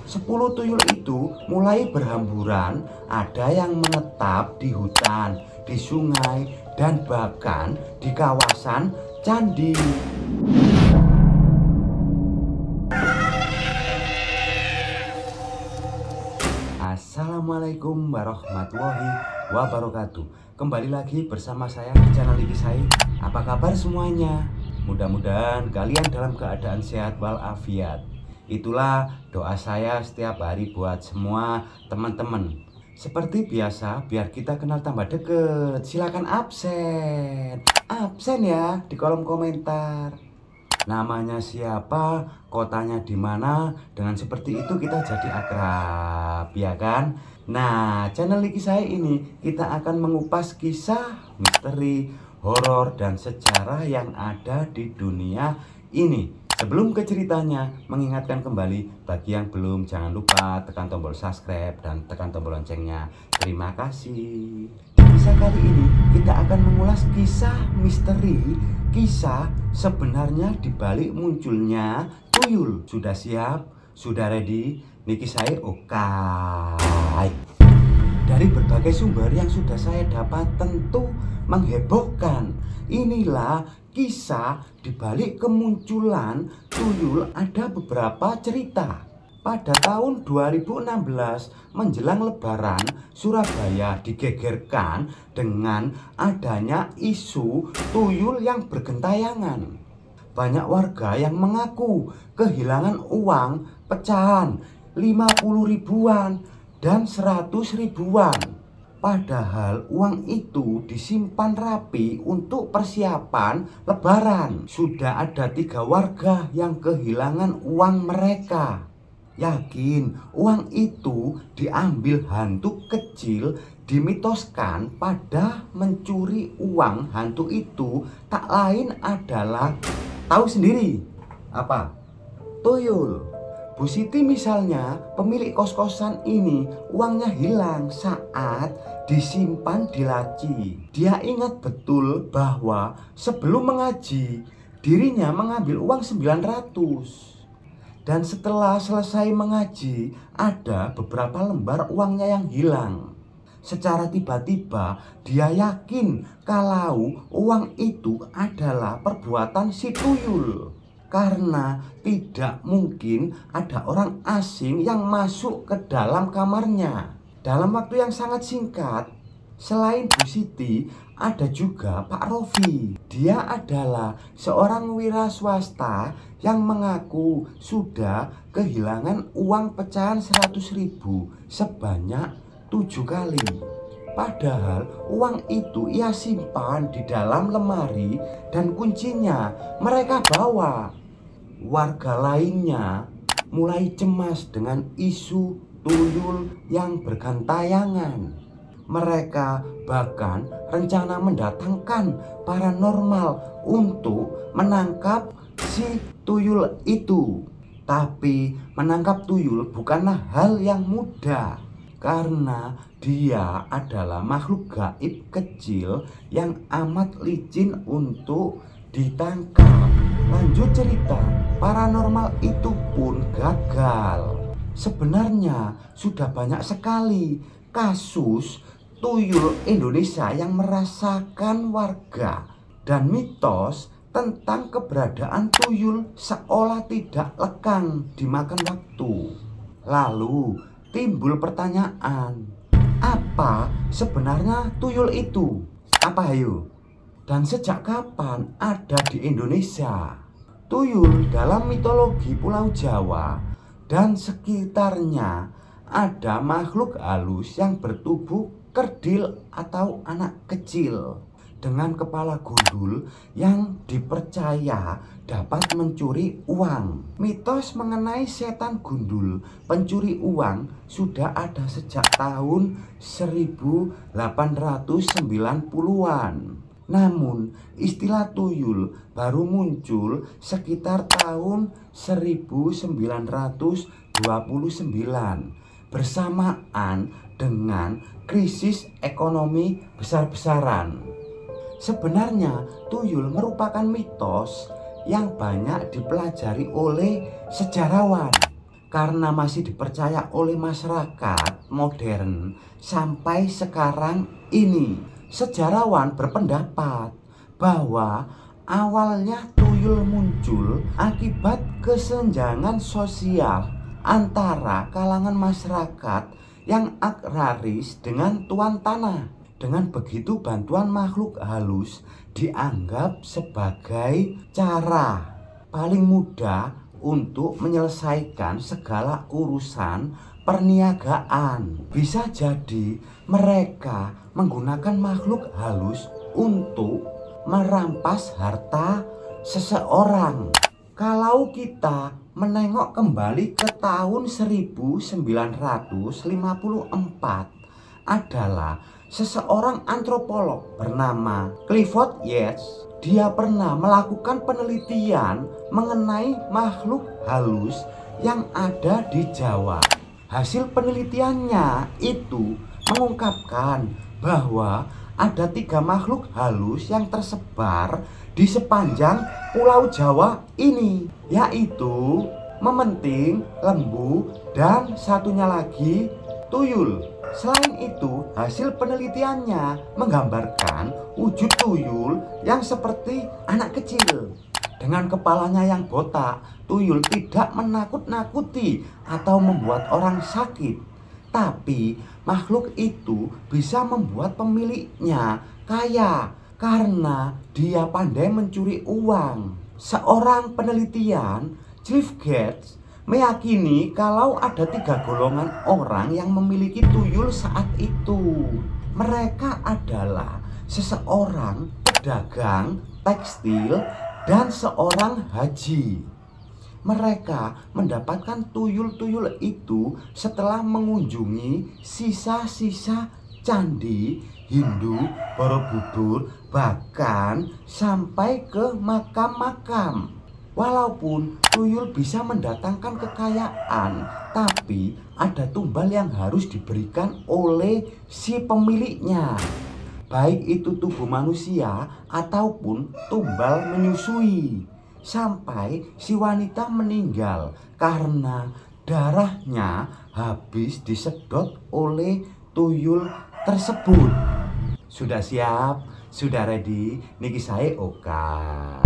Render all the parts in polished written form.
10 tuyul itu mulai berhamburan, ada yang menetap di hutan, di sungai, dan bahkan di kawasan candi. Assalamualaikum warahmatullahi wabarakatuh. Kembali lagi bersama saya di channel Likisai. Apa kabar semuanya? Mudah-mudahan kalian dalam keadaan sehat walafiat. Itulah doa saya setiap hari buat semua teman-teman. Seperti biasa, biar kita kenal tambah deket, silakan absen ya di kolom komentar. Namanya siapa, kotanya di mana, dengan seperti itu kita jadi akrab, ya kan? Nah, channel Likisai ini kita akan mengupas kisah, misteri, horor, dan sejarah yang ada di dunia ini. Sebelum ke ceritanya, mengingatkan kembali bagi yang belum, jangan lupa tekan tombol subscribe dan tekan tombol loncengnya. Terima kasih. Di kisah kali ini kita akan mengulas kisah misteri, kisah sebenarnya dibalik munculnya tuyul. Sudah siap? Sudah ready? Likisai oke. Dari berbagai sumber yang sudah saya dapat tentu menghebohkan. Inilah kisah dibalik kemunculan tuyul. Ada beberapa cerita. Pada tahun 2016 menjelang Lebaran, Surabaya digegerkan dengan adanya isu tuyul yang bergentayangan. Banyak warga yang mengaku kehilangan uang pecahan 50 ribuan dan 100 ribuan. Padahal uang itu disimpan rapi untuk persiapan Lebaran. Sudah ada 3 warga yang kehilangan uang mereka. Yakin uang itu diambil hantu kecil. Dimitoskan pada mencuri uang hantu itu tak lain adalah, tahu sendiri apa? Tuyul. Bu Siti misalnya, pemilik kos-kosan ini, uangnya hilang saat disimpan di laci. Dia ingat betul bahwa sebelum mengaji, dirinya mengambil uang 900. Dan setelah selesai mengaji, ada beberapa lembar uangnya yang hilang. Secara tiba-tiba, dia yakin kalau uang itu adalah perbuatan si tuyul. Karena tidak mungkin ada orang asing yang masuk ke dalam kamarnya. Dalam waktu yang sangat singkat, selain Bu Siti, ada juga Pak Rofi. Dia adalah seorang wira swasta yang mengaku sudah kehilangan uang pecahan 100 ribu sebanyak 7 kali. Padahal uang itu ia simpan di dalam lemari dan kuncinya mereka bawa. Warga lainnya mulai cemas dengan isu tuyul yang bergentayangan. Mereka bahkan rencana mendatangkan paranormal untuk menangkap si tuyul itu. Tapi menangkap tuyul bukanlah hal yang mudah, karena dia adalah makhluk gaib kecil yang amat licin untuk ditangkap. Lanjut cerita, paranormal itu pun gagal. Sebenarnya sudah banyak sekali kasus tuyul Indonesia yang merasakan warga, dan mitos tentang keberadaan tuyul seolah tidak lekang dimakan waktu. Lalu timbul pertanyaan, apa sebenarnya tuyul itu? Apa ayo? Dan sejak kapan ada di Indonesia? Tuyul dalam mitologi Pulau Jawa dan sekitarnya ada makhluk halus yang bertubuh kerdil atau anak kecil dengan kepala gundul yang dipercaya dapat mencuri uang. Mitos mengenai setan gundul pencuri uang sudah ada sejak tahun 1890-an. Namun istilah tuyul baru muncul sekitar tahun 1929 bersamaan dengan krisis ekonomi besar-besaran. Sebenarnya tuyul merupakan mitos yang banyak dipelajari oleh sejarawan. karena masih dipercaya oleh masyarakat modern sampai sekarang ini. Sejarawan berpendapat bahwa awalnya tuyul muncul akibat kesenjangan sosial antara kalangan masyarakat yang agraris dengan tuan tanah. Dengan begitu bantuan makhluk halus dianggap sebagai cara paling mudah untuk menyelesaikan segala urusan perniagaan. Bisa jadi mereka menggunakan makhluk halus untuk merampas harta seseorang. Kalau kita menengok kembali ke tahun 1954, adalah seseorang antropolog bernama Clifford Yeats. Dia pernah melakukan penelitian mengenai makhluk halus yang ada di Jawa. Hasil penelitiannya itu mengungkapkan bahwa ada 3 makhluk halus yang tersebar di sepanjang Pulau Jawa ini, yaitu mementing, lembu, dan satunya lagi tuyul. Selain itu, hasil penelitiannya menggambarkan wujud tuyul yang seperti anak kecil. Dengan kepalanya yang botak, tuyul tidak menakut-nakuti atau membuat orang sakit. Tapi makhluk itu bisa membuat pemiliknya kaya karena dia pandai mencuri uang. Seorang penelitian, Cliff Gates, meyakini kalau ada 3 golongan orang yang memiliki tuyul saat itu. Mereka adalah seseorang pedagang tekstil dan seorang haji. Mereka mendapatkan tuyul-tuyul itu setelah mengunjungi sisa-sisa candi Hindu, Borobudur, bahkan sampai ke makam-makam. Walaupun tuyul bisa mendatangkan kekayaan, tapi ada tumbal yang harus diberikan oleh si pemiliknya. Baik itu tubuh manusia ataupun tumbal menyusui. Sampai si wanita meninggal karena darahnya habis disedot oleh tuyul tersebut. Sudah siap? Sudah ready? Niki saya Oka.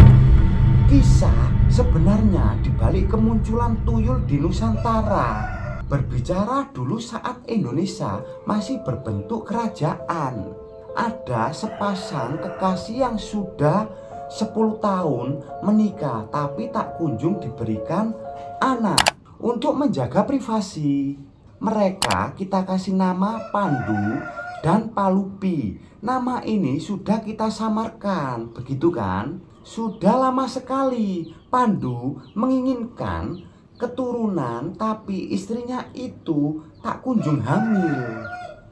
Kisah sebenarnya dibalik kemunculan tuyul di Nusantara berbicara dulu saat Indonesia masih berbentuk kerajaan. Ada sepasang kekasih yang sudah 10 tahun menikah tapi tak kunjung diberikan anak. Untuk menjaga privasi, mereka kita kasih nama Pandu dan Palupi. Nama ini sudah kita samarkan, begitu kan? Sudah lama sekali Pandu menginginkan keturunan, tapi istrinya itu tak kunjung hamil.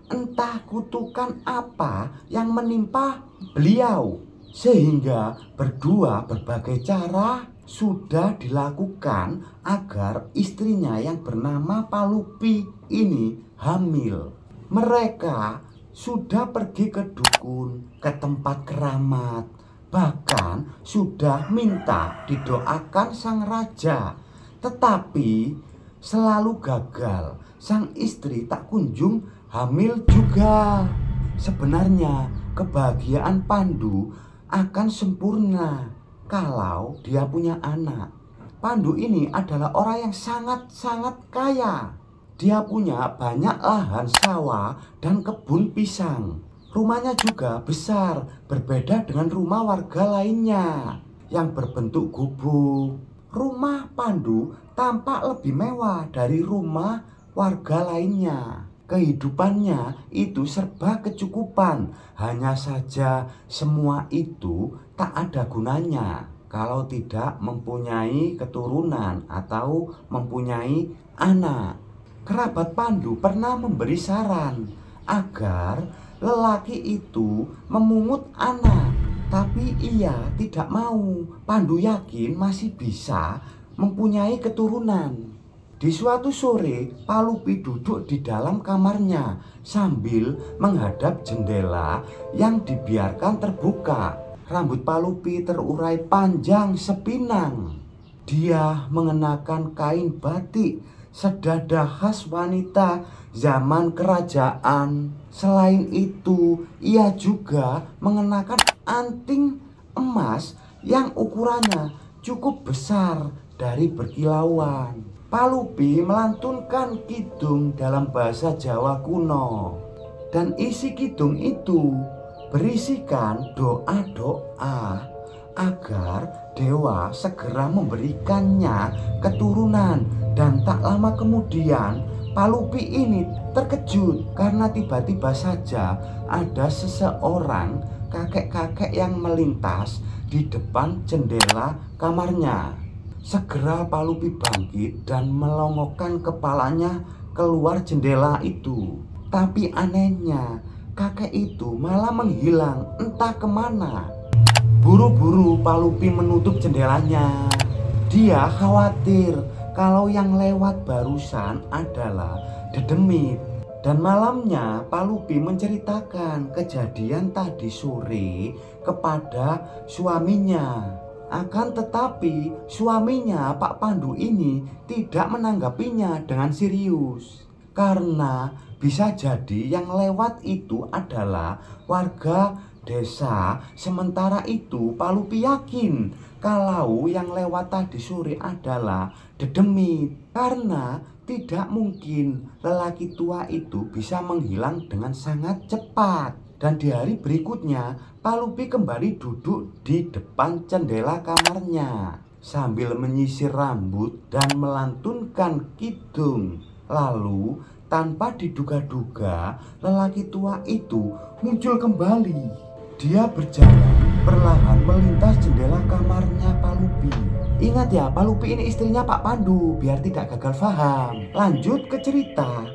Entah kutukan apa yang menimpa beliau, sehingga berdua berbagai cara sudah dilakukan agar istrinya yang bernama Palupi ini hamil. Mereka sudah pergi ke dukun, ke tempat keramat, bahkan sudah minta didoakan sang raja, tetapi selalu gagal. Sang istri tak kunjung hamil juga. Sebenarnya kebahagiaan Pandu akan sempurna kalau dia punya anak. Pandu ini adalah orang yang sangat-sangat kaya. Dia punya banyak lahan sawah dan kebun pisang. Rumahnya juga besar, berbeda dengan rumah warga lainnya yang berbentuk gubuk. Rumah Pandu tampak lebih mewah dari rumah warga lainnya. Kehidupannya itu serba kecukupan. Hanya saja semua itu tak ada gunanya kalau tidak mempunyai keturunan atau mempunyai anak. Kerabat Pandu pernah memberi saran agar lelaki itu memungut anak, tapi ia tidak mau. Pandu yakin masih bisa mempunyai keturunan. Di suatu sore, Palupi duduk di dalam kamarnya sambil menghadap jendela yang dibiarkan terbuka. Rambut Palupi terurai panjang sepinang. Dia mengenakan kain batik sedadah khas wanita zaman kerajaan. Selain itu, ia juga mengenakan anting emas yang ukurannya cukup besar dari berkilauan. Palupi melantunkan kidung dalam bahasa Jawa kuno, dan isi kidung itu berisikan doa-doa agar dewa segera memberikannya keturunan. Dan tak lama kemudian Palupi ini terkejut karena tiba-tiba saja ada seseorang kakek-kakek yang melintas di depan jendela kamarnya. Segera Palupi bangkit dan melongokkan kepalanya keluar jendela itu. Tapi anehnya, kakek itu malah menghilang entah kemana. Buru-buru Palupi menutup jendelanya. Dia khawatir kalau yang lewat barusan adalah Dedemit. Dan malamnya Palupi menceritakan kejadian tadi sore kepada suaminya. Akan tetapi suaminya Pak Pandu ini tidak menanggapinya dengan serius, karena bisa jadi yang lewat itu adalah warga desa. Sementara itu Palupi yakin kalau yang lewat tadi sore adalah Dedemit, karena tidak mungkin lelaki tua itu bisa menghilang dengan sangat cepat. Dan di hari berikutnya Palupi kembali duduk di depan jendela kamarnya sambil menyisir rambut dan melantunkan kidung. Lalu tanpa diduga-duga lelaki tua itu muncul kembali. Dia berjalan perlahan melintas jendela kamarnya Palupi. Ingat ya, Palupi ini istrinya Pak Pandu, biar tidak gagal paham. Lanjut ke cerita.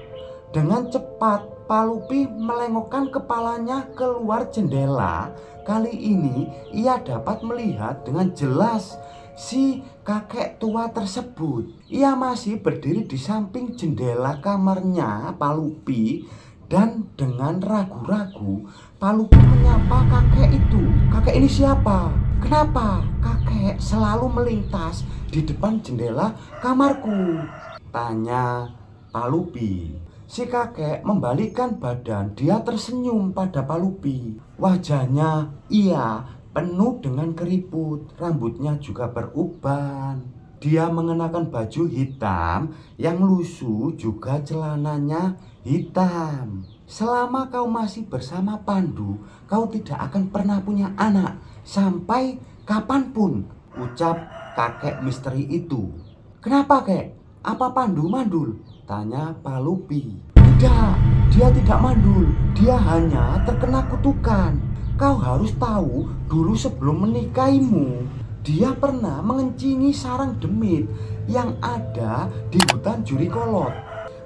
Dengan cepat Palupi melengokkan kepalanya keluar jendela. Kali ini ia dapat melihat dengan jelas si kakek tua tersebut. Ia masih berdiri di samping jendela kamarnya Palupi. Dan dengan ragu-ragu Palupi menyapa kakek itu. Kakek ini siapa? Kenapa kakek selalu melintas di depan jendela kamarku? Tanya Palupi. Si kakek membalikkan badan. Dia tersenyum pada Palupi. Wajahnya ia penuh dengan keriput. Rambutnya juga beruban. Dia mengenakan baju hitam yang lusuh, juga celananya hitam. Selama kau masih bersama Pandu, kau tidak akan pernah punya anak sampai kapanpun, ucap kakek misteri itu. Kenapa, kek? Apa Pandu mandul? Tanya Palupi. Tidak, dia tidak mandul. Dia hanya terkena kutukan. Kau harus tahu, dulu sebelum menikahimu, dia pernah mengencingi sarang demit yang ada di hutan Jurikolot.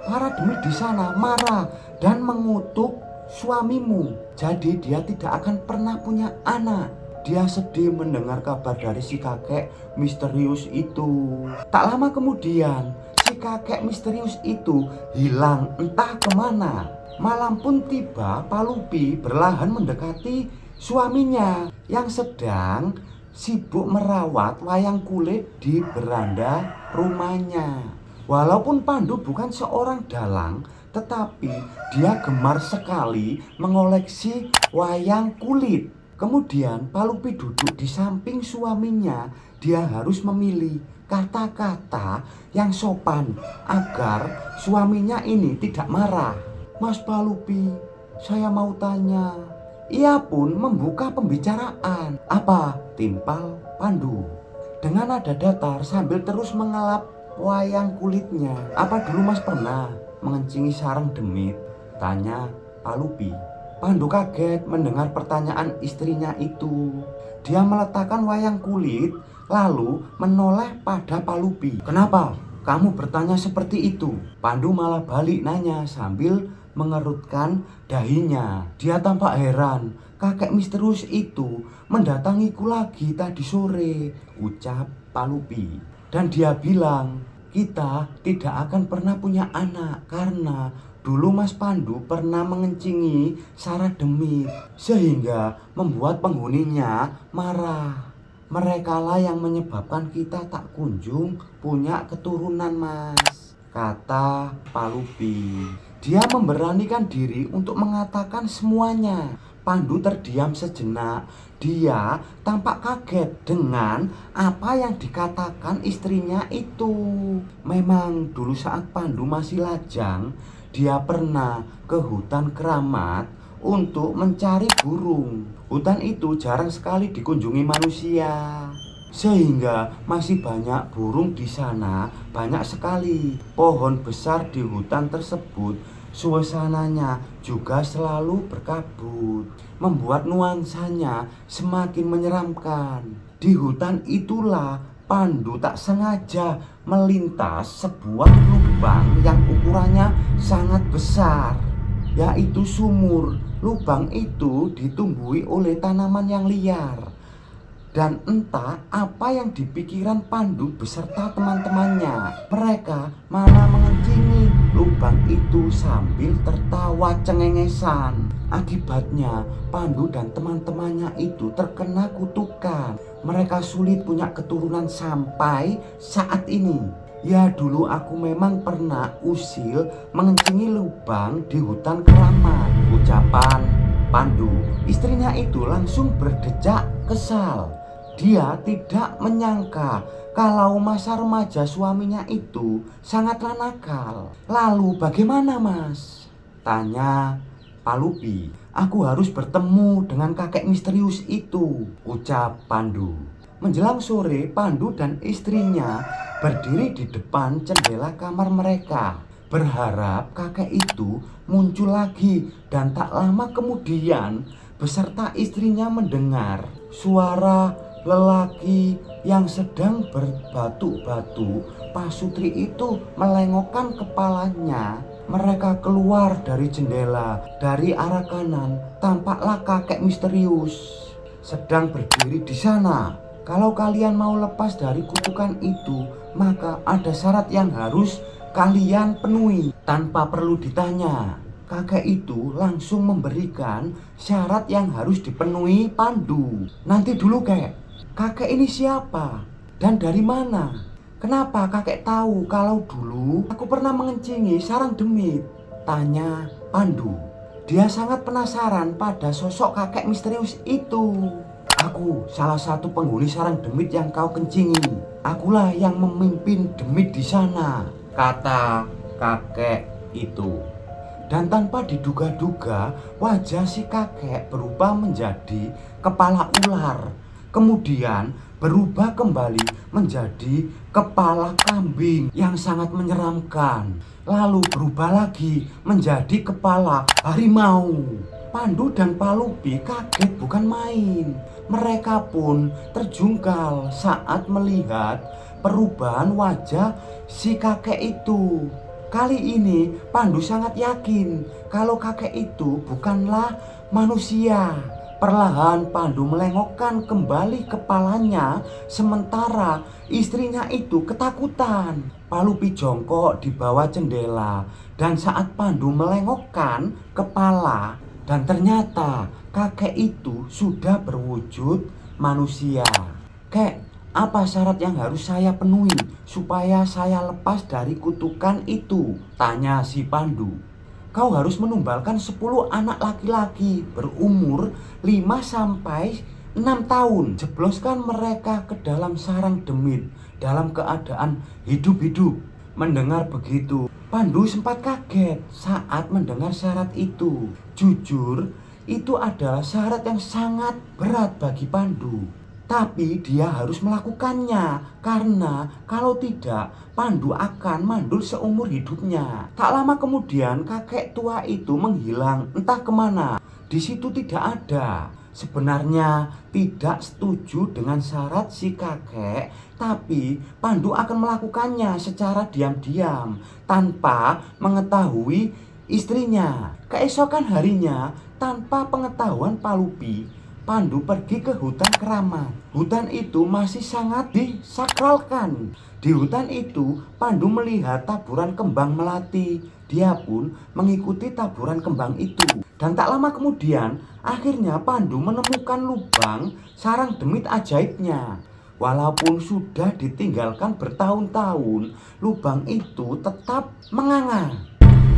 Para demit di sana marah dan mengutuk suamimu. Jadi dia tidak akan pernah punya anak. Dia sedih mendengar kabar dari si kakek misterius itu. Tak lama kemudian, si kakek misterius itu hilang entah kemana. Malam pun tiba. Palupi berlahan mendekati suaminya yang sedang sibuk merawat wayang kulit di beranda rumahnya. Walaupun Pandu bukan seorang dalang, tetapi dia gemar sekali mengoleksi wayang kulit. Kemudian Palupi duduk di samping suaminya. Dia harus memilih kata-kata yang sopan agar suaminya ini tidak marah. Mas Palupi, saya mau tanya. Ia pun membuka pembicaraan. Apa? Timpal Pandu dengan nada datar sambil terus mengelap wayang kulitnya. Apa dulu Mas pernah mengencingi sarang demit? Tanya Palupi. Pandu kaget mendengar pertanyaan istrinya itu. Dia meletakkan wayang kulit lalu menoleh pada Palupi. Kenapa kamu bertanya seperti itu? Pandu malah balik nanya sambil mengerutkan dahinya. Dia tampak heran. Kakek misterius itu mendatangiku lagi tadi sore, ucap Palupi. Dan dia bilang, kita tidak akan pernah punya anak karena dulu Mas Pandu pernah mengencingi sarang demit sehingga membuat penghuninya marah. Merekalah yang menyebabkan kita tak kunjung punya keturunan, Mas, kata Palupi. Dia memberanikan diri untuk mengatakan semuanya. Pandu terdiam sejenak. Dia tampak kaget dengan apa yang dikatakan istrinya itu. Memang dulu saat Pandu masih lajang, dia pernah ke hutan keramat untuk mencari burung. Hutan itu jarang sekali dikunjungi manusia, sehingga masih banyak burung di sana, banyak sekali. Pohon besar di hutan tersebut, suasananya juga selalu berkabut, membuat nuansanya semakin menyeramkan. Di hutan itulah Pandu tak sengaja melintas sebuah lubang yang ukurannya sangat besar, yaitu sumur. Lubang itu ditumbuhi oleh tanaman yang liar. Dan entah apa yang dipikiran Pandu beserta teman-temannya. Mereka malah mengencingi lubang itu sambil tertawa cengengesan. Akibatnya Pandu dan teman-temannya itu terkena kutukan. Mereka sulit punya keturunan sampai saat ini. Ya, dulu aku memang pernah usil mengencingi lubang di hutan keramat, ucapan Pandu. Istrinya itu langsung berdecak kesal. Dia tidak menyangka kalau masa remaja suaminya itu sangatlah nakal. Lalu bagaimana, Mas? Tanya Palupi. Aku harus bertemu dengan kakek misterius itu, ucap Pandu. Menjelang sore, Pandu dan istrinya berdiri di depan jendela kamar mereka, berharap kakek itu muncul lagi. Dan tak lama kemudian, beserta istrinya mendengar suara lelaki yang sedang berbatu-batu. Pasutri itu melengokkan kepalanya. Mereka keluar dari jendela. Dari arah kanan tampaklah kakek misterius sedang berdiri di sana. Kalau kalian mau lepas dari kutukan itu, maka ada syarat yang harus kalian penuhi. Tanpa perlu ditanya, kakek itu langsung memberikan syarat yang harus dipenuhi Pandu. Nanti dulu, kakek ini siapa dan dari mana? Kenapa kakek tahu kalau dulu aku pernah mengencingi sarang demit? Tanya Pandu. Dia sangat penasaran pada sosok kakek misterius itu. Aku salah satu penghuni sarang demit yang kau kencingi. Akulah yang memimpin demit di sana, kata kakek itu. Dan tanpa diduga-duga, wajah si kakek berubah menjadi kepala ular. Kemudian berubah kembali menjadi kepala kambing yang sangat menyeramkan. Lalu berubah lagi menjadi kepala harimau. Pandu dan Palupi kaget bukan main. Mereka pun terjungkal saat melihat perubahan wajah si kakek itu. Kali ini Pandu sangat yakin kalau kakek itu bukanlah manusia. Perlahan Pandu melengokkan kembali kepalanya, sementara istrinya itu ketakutan. Palupi jongkok di bawah jendela, dan saat Pandu melengokkan kepala, dan ternyata kakek itu sudah berwujud manusia. Kek, apa syarat yang harus saya penuhi supaya saya lepas dari kutukan itu? Tanya si Pandu. Kau harus menumbalkan 10 anak laki-laki berumur 5-6 tahun. Jebloskan mereka ke dalam sarang demit dalam keadaan hidup-hidup. Mendengar begitu, Pandu sempat kaget saat mendengar syarat itu. Jujur, itu adalah syarat yang sangat berat bagi Pandu. Tapi dia harus melakukannya, karena kalau tidak, Pandu akan mandul seumur hidupnya. Tak lama kemudian kakek tua itu menghilang entah kemana. Di situ tidak ada. Sebenarnya tidak setuju dengan syarat si kakek, tapi Pandu akan melakukannya secara diam-diam tanpa mengetahui istrinya. Keesokan harinya, tanpa pengetahuan Palupi, Pandu pergi ke hutan keramat. Hutan itu masih sangat disakralkan. Di hutan itu, Pandu melihat taburan kembang melati. Dia pun mengikuti taburan kembang itu. Dan tak lama kemudian, akhirnya Pandu menemukan lubang sarang demit ajaibnya. Walaupun sudah ditinggalkan bertahun-tahun, lubang itu tetap menganga.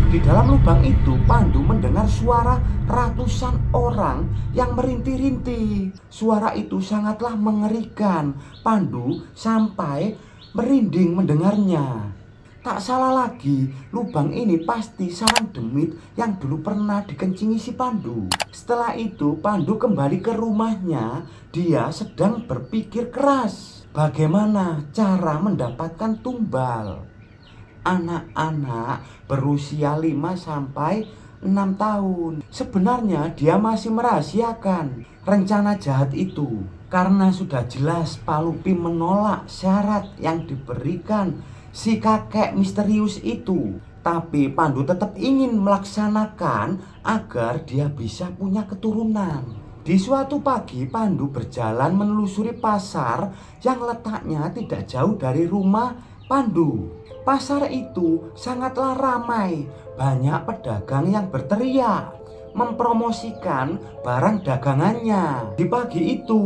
Di dalam lubang itu, Pandu mendengar suara ratusan orang yang merintih-rintih. Suara itu sangatlah mengerikan. Pandu sampai merinding mendengarnya. Tak salah lagi, lubang ini pasti sarang demit yang dulu pernah dikencingi si Pandu. Setelah itu, Pandu kembali ke rumahnya. Dia sedang berpikir keras bagaimana cara mendapatkan tumbal. Anak-anak berusia 5 sampai 6 tahun. Sebenarnya dia masih merahasiakan rencana jahat itu. Karena sudah jelas Pak Lupi menolak syarat yang diberikan si kakek misterius itu. Tapi Pandu tetap ingin melaksanakan agar dia bisa punya keturunan. Di suatu pagi, Pandu berjalan menelusuri pasar yang letaknya tidak jauh dari rumah Pandu. Pasar itu sangatlah ramai. Banyak pedagang yang berteriak mempromosikan barang dagangannya. Di pagi itu,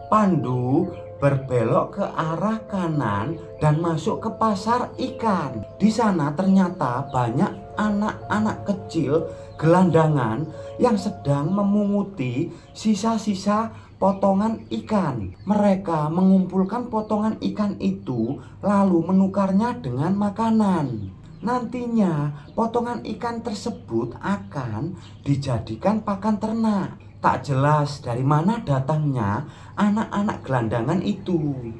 Pandu berbelok ke arah kanan dan masuk ke pasar ikan. Di sana ternyata banyak anak-anak kecil gelandangan yang sedang memunguti sisa-sisa potongan ikan. Mereka mengumpulkan potongan ikan itu lalu menukarnya dengan makanan. Nantinya potongan ikan tersebut akan dijadikan pakan ternak. Tak jelas dari mana datangnya anak-anak gelandangan itu.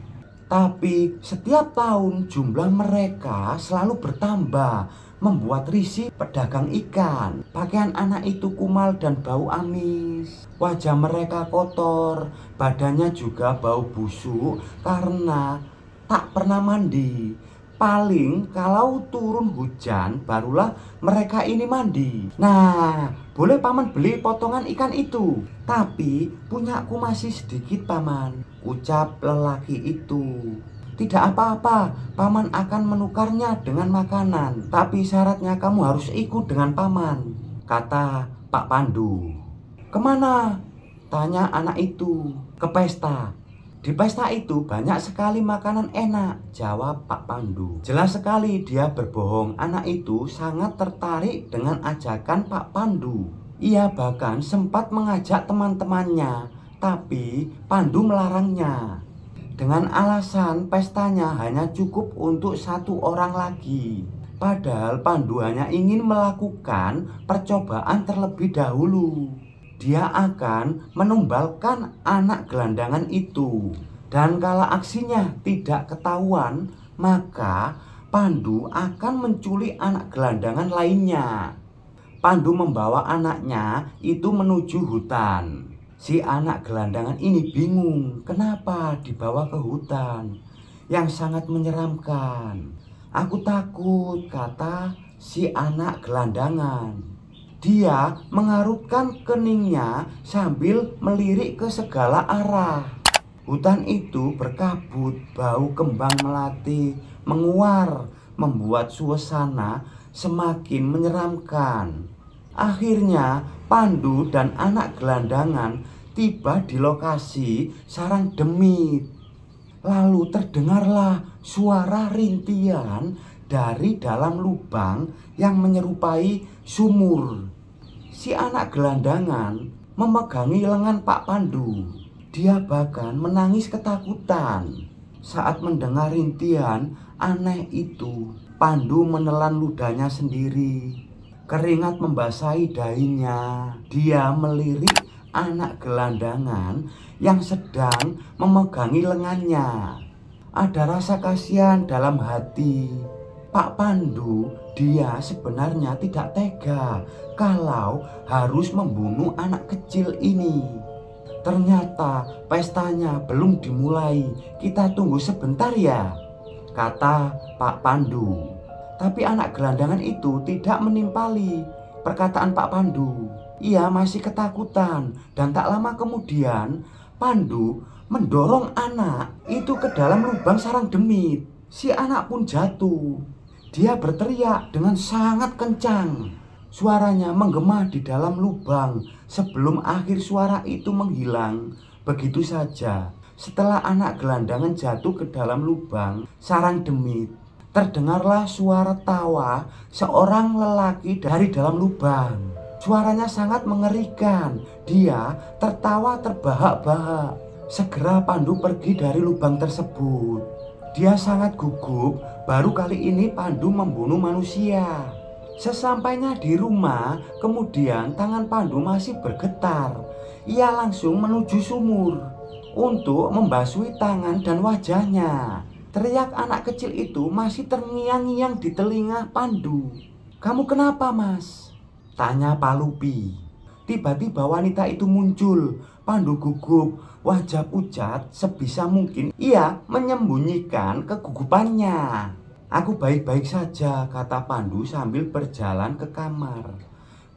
Tapi setiap tahun jumlah mereka selalu bertambah, membuat risih pedagang ikan. Pakaian anak itu kumal dan bau amis. Wajah mereka kotor, badannya juga bau busuk karena tak pernah mandi. Paling kalau turun hujan barulah mereka ini mandi. Nah, boleh paman beli potongan ikan itu? Tapi punyaku masih sedikit paman, ucap lelaki itu. Tidak apa-apa, paman akan menukarnya dengan makanan. Tapi syaratnya kamu harus ikut dengan paman, kata Pak Pandu. Kemana? Tanya anak itu. Ke pesta. Di pesta itu banyak sekali makanan enak, jawab Pak Pandu. Jelas sekali dia berbohong. Anak itu sangat tertarik dengan ajakan Pak Pandu. Ia bahkan sempat mengajak teman-temannya, tapi Pandu melarangnya. Dengan alasan pestanya hanya cukup untuk 1 orang lagi. Padahal Pandu hanya ingin melakukan percobaan terlebih dahulu. Dia akan menumbalkan anak gelandangan itu. Dan kalau aksinya tidak ketahuan, maka Pandu akan menculik anak gelandangan lainnya. Pandu membawa anaknya itu menuju hutan. Si anak gelandangan ini bingung kenapa dibawa ke hutan yang sangat menyeramkan. Aku takut, kata si anak gelandangan. Dia mengarutkan keningnya sambil melirik ke segala arah. Hutan itu berkabut, bau kembang melati menguar, membuat suasana semakin menyeramkan. Akhirnya Pandu dan anak gelandangan tiba di lokasi sarang demit. Lalu terdengarlah suara rintian dari dalam lubang yang menyerupai sumur. Si anak gelandangan memegangi lengan Pak Pandu. Dia bahkan menangis ketakutan. Saat mendengar rintian aneh itu, Pandu menelan ludahnya sendiri. Keringat membasahi dahinya. Dia melirik anak gelandangan yang sedang memegangi lengannya. Ada rasa kasihan dalam hati Pak Pandu. Dia sebenarnya tidak tega kalau harus membunuh anak kecil ini. Ternyata pestanya belum dimulai. Kita tunggu sebentar ya, kata Pak Pandu. Tapi anak gelandangan itu tidak menimpali perkataan Pak Pandu. Ia masih ketakutan dan tak lama kemudian Pandu mendorong anak itu ke dalam lubang sarang demit. Si anak pun jatuh. Dia berteriak dengan sangat kencang. Suaranya menggema di dalam lubang sebelum akhir suara itu menghilang begitu saja. Setelah anak gelandangan jatuh ke dalam lubang sarang demit, terdengarlah suara tawa seorang lelaki dari dalam lubang. Suaranya sangat mengerikan. Dia tertawa terbahak-bahak. Segera Pandu pergi dari lubang tersebut. Dia sangat gugup, baru kali ini Pandu membunuh manusia. Sesampainya di rumah, kemudian tangan Pandu masih bergetar. Ia langsung menuju sumur untuk membasuhi tangan dan wajahnya. Teriak anak kecil itu masih terngiang-ngiang di telinga Pandu. "Kamu kenapa, Mas?" tanya Palupi. Tiba-tiba wanita itu muncul. Pandu gugup, wajah pucat sebisa mungkin ia menyembunyikan kegugupannya. "Aku baik-baik saja," kata Pandu sambil berjalan ke kamar.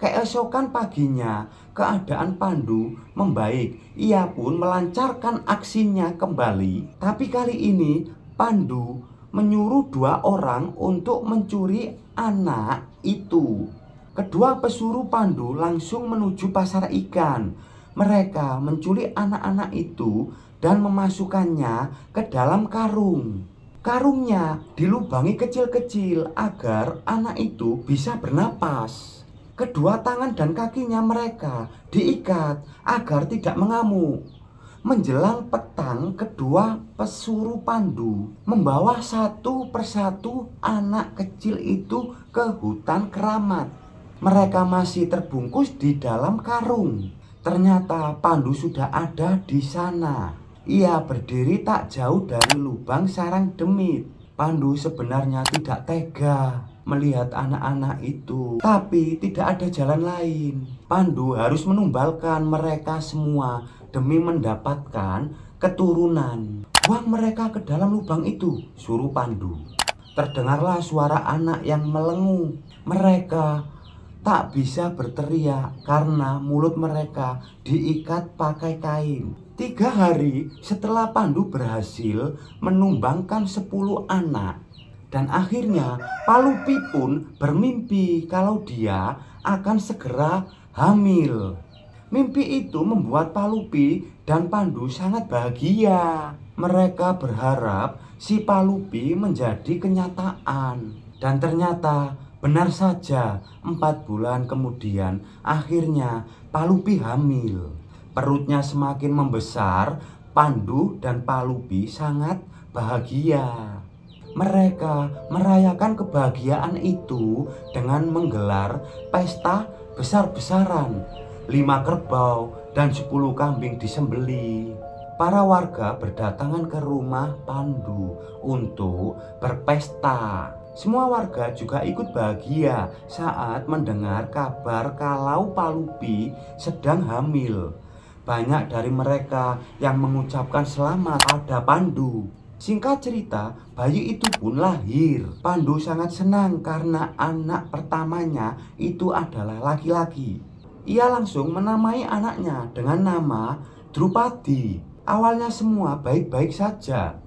Keesokan paginya, keadaan Pandu membaik. Ia pun melancarkan aksinya kembali. Tapi kali ini Pandu menyuruh 2 orang untuk mencuri anak itu. Kedua pesuruh Pandu langsung menuju pasar ikan. Mereka menculik anak-anak itu dan memasukkannya ke dalam karung. Karungnya dilubangi kecil-kecil agar anak itu bisa bernapas. Kedua tangan dan kakinya mereka diikat agar tidak mengamuk. Menjelang petang, kedua pesuruh Pandu membawa satu persatu anak kecil itu ke hutan keramat. Mereka masih terbungkus di dalam karung. Ternyata Pandu sudah ada di sana. Ia berdiri tak jauh dari lubang sarang demit. Pandu sebenarnya tidak tega melihat anak-anak itu, tapi tidak ada jalan lain. Pandu harus menumbalkan mereka semua demi mendapatkan keturunan. "Buang mereka ke dalam lubang itu," suruh Pandu. Terdengarlah suara anak yang melenguh. Mereka tak bisa berteriak karena mulut mereka diikat pakai kain. 3 hari setelah Pandu berhasil menumbangkan 10 anak, dan akhirnya Palupi pun bermimpi kalau dia akan segera hamil. Mimpi itu membuat Palupi dan Pandu sangat bahagia. Mereka berharap si Palupi menjadi kenyataan. Dan ternyata benar saja, 4 bulan kemudian akhirnya Palupi hamil. Perutnya semakin membesar. Pandu dan Palupi sangat bahagia. Mereka merayakan kebahagiaan itu dengan menggelar pesta besar-besaran. 5 kerbau dan 10 kambing disembelih. Para warga berdatangan ke rumah Pandu untuk berpesta. Semua warga juga ikut bahagia saat mendengar kabar kalau Palupi sedang hamil. Banyak dari mereka yang mengucapkan selamat pada Pandu. Singkat cerita, bayi itu pun lahir. Pandu sangat senang karena anak pertamanya itu adalah laki-laki. Ia langsung menamai anaknya dengan nama Drupadi. Awalnya semua baik-baik saja.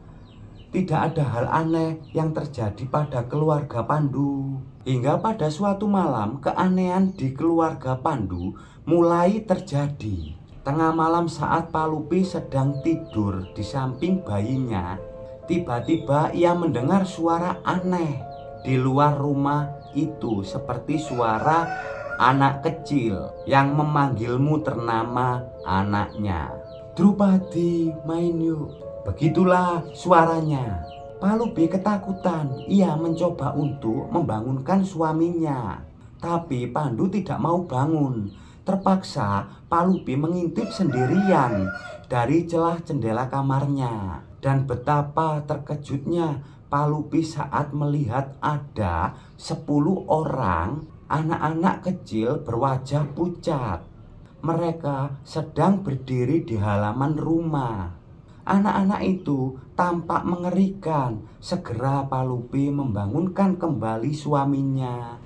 Tidak ada hal aneh yang terjadi pada keluarga Pandu. Hingga pada suatu malam, keanehan di keluarga Pandu mulai terjadi. Tengah malam saat Palupi sedang tidur di samping bayinya, tiba-tiba ia mendengar suara aneh di luar rumah itu, seperti suara anak kecil yang memanggilmu ternama anaknya. "Drupadi, main yuk." Begitulah suaranya. Palupi ketakutan. Ia mencoba untuk membangunkan suaminya, tapi Pandu tidak mau bangun. Terpaksa Palupi mengintip sendirian dari celah jendela kamarnya. Dan betapa terkejutnya Palupi saat melihat ada 10 orang anak-anak kecil berwajah pucat. Mereka sedang berdiri di halaman rumah. Anak-anak itu tampak mengerikan. Segera Palupi membangunkan kembali suaminya.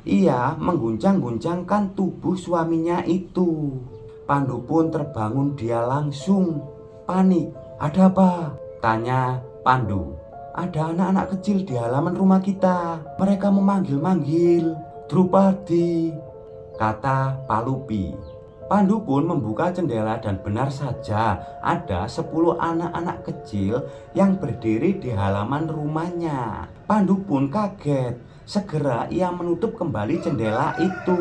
Ia mengguncang-guncangkan tubuh suaminya itu. Pandu pun terbangun. Dia langsung panik. "Ada apa?" tanya Pandu. "Ada anak-anak kecil di halaman rumah kita. Mereka memanggil-manggil." "Drupadi," kata Palupi. Pandu pun membuka jendela dan benar saja ada 10 anak-anak kecil yang berdiri di halaman rumahnya. Pandu pun kaget. Segera ia menutup kembali jendela itu.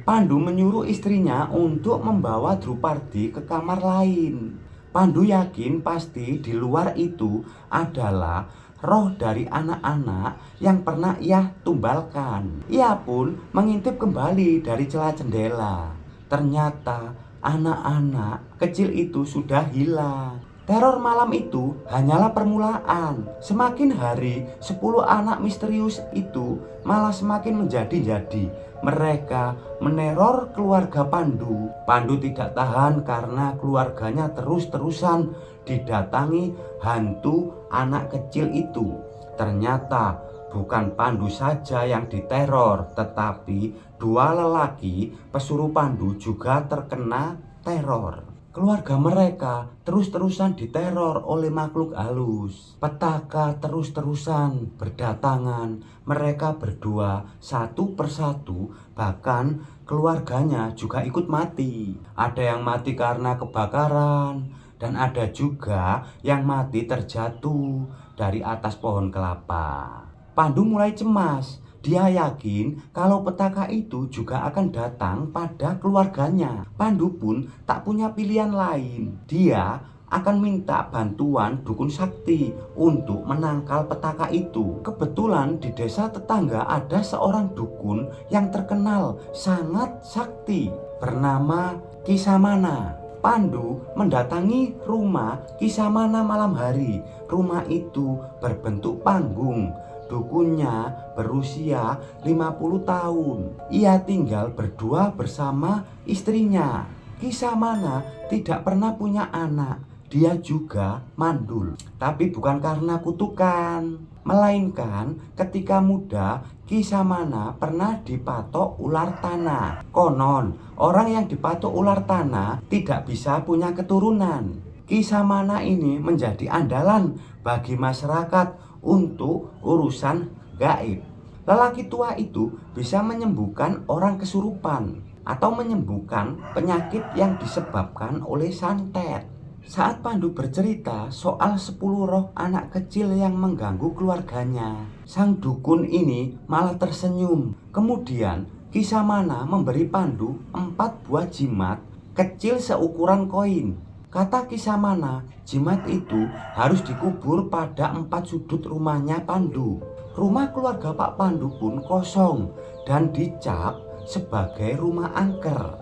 Pandu menyuruh istrinya untuk membawa Drupardi ke kamar lain. Pandu yakin pasti di luar itu adalah roh dari anak-anak yang pernah ia tumbalkan. Ia pun mengintip kembali dari celah jendela. Ternyata anak-anak kecil itu sudah hilang. Teror malam itu hanyalah permulaan. Semakin hari 10 anak misterius itu malah semakin menjadi-jadi. Mereka meneror keluarga Pandu. Pandu tidak tahan karena keluarganya terus-terusan didatangi hantu anak kecil itu. Ternyata bukan Pandu saja yang diteror, tetapi 2 lelaki pesuruh Pandu juga terkena teror. Keluarga mereka terus-terusan diteror oleh makhluk halus. Petaka terus-terusan berdatangan. Mereka berdua satu persatu, bahkan keluarganya juga ikut mati. Ada yang mati karena kebakaran, dan ada juga yang mati terjatuh dari atas pohon kelapa. Pandu mulai cemas. Dia yakin kalau petaka itu juga akan datang pada keluarganya. Pandu pun tak punya pilihan lain. Dia akan minta bantuan dukun sakti untuk menangkal petaka itu. Kebetulan di desa tetangga ada seorang dukun yang terkenal sangat sakti bernama Kisamana. Pandu mendatangi rumah Kisamana malam hari. Rumah itu berbentuk panggung. Dukunnya berusia 50 tahun. Ia tinggal berdua bersama istrinya. Kisamana tidak pernah punya anak. Dia juga mandul. Tapi bukan karena kutukan, melainkan ketika muda Kisamana pernah dipatok ular tanah. Konon orang yang dipatok ular tanah tidak bisa punya keturunan. Kisamana ini menjadi andalan bagi masyarakat untuk urusan gaib. Lelaki tua itu bisa menyembuhkan orang kesurupan atau menyembuhkan penyakit yang disebabkan oleh santet. Saat Pandu bercerita soal 10 roh anak kecil yang mengganggu keluarganya, sang dukun ini malah tersenyum. Kemudian Kisamana memberi Pandu 4 buah jimat kecil seukuran koin. Kata Kisamana, jimat itu harus dikubur pada 4 sudut rumahnya Pandu. Rumah keluarga Pak Pandu pun kosong dan dicap sebagai rumah angker.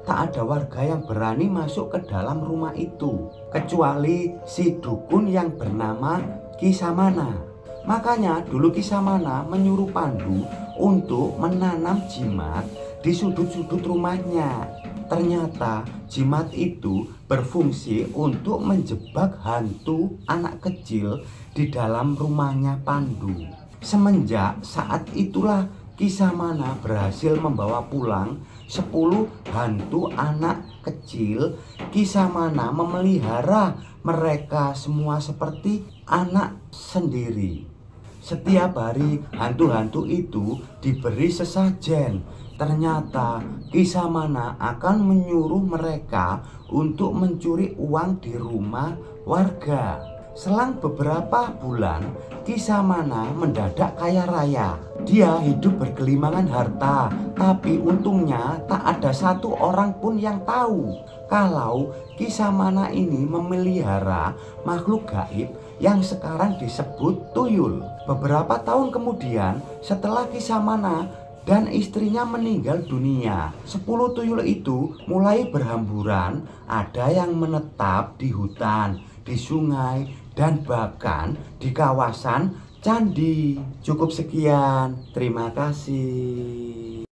Tak ada warga yang berani masuk ke dalam rumah itu, kecuali si dukun yang bernama Kisamana. Makanya dulu Kisamana menyuruh Pandu untuk menanam jimat di sudut-sudut rumahnya. Ternyata jimat itu berfungsi untuk menjebak hantu anak kecil di dalam rumahnya Pandu. Semenjak saat itulah Kisamana berhasil membawa pulang 10 hantu anak kecil. Kisamana memelihara mereka semua seperti anak sendiri. Setiap hari hantu-hantu itu diberi sesajen. Ternyata Kisamana akan menyuruh mereka untuk mencuri uang di rumah warga. Selang beberapa bulan, Kisamana mendadak kaya raya. Dia hidup bergelimangan harta, tapi untungnya tak ada satu orang pun yang tahu kalau Kisamana ini memelihara makhluk gaib yang sekarang disebut tuyul. Beberapa tahun kemudian, setelah Kisamana dan istrinya meninggal dunia, 10 tuyul itu mulai berhamburan. Ada yang menetap di hutan, di sungai, dan bahkan di kawasan candi. Cukup sekian, terima kasih.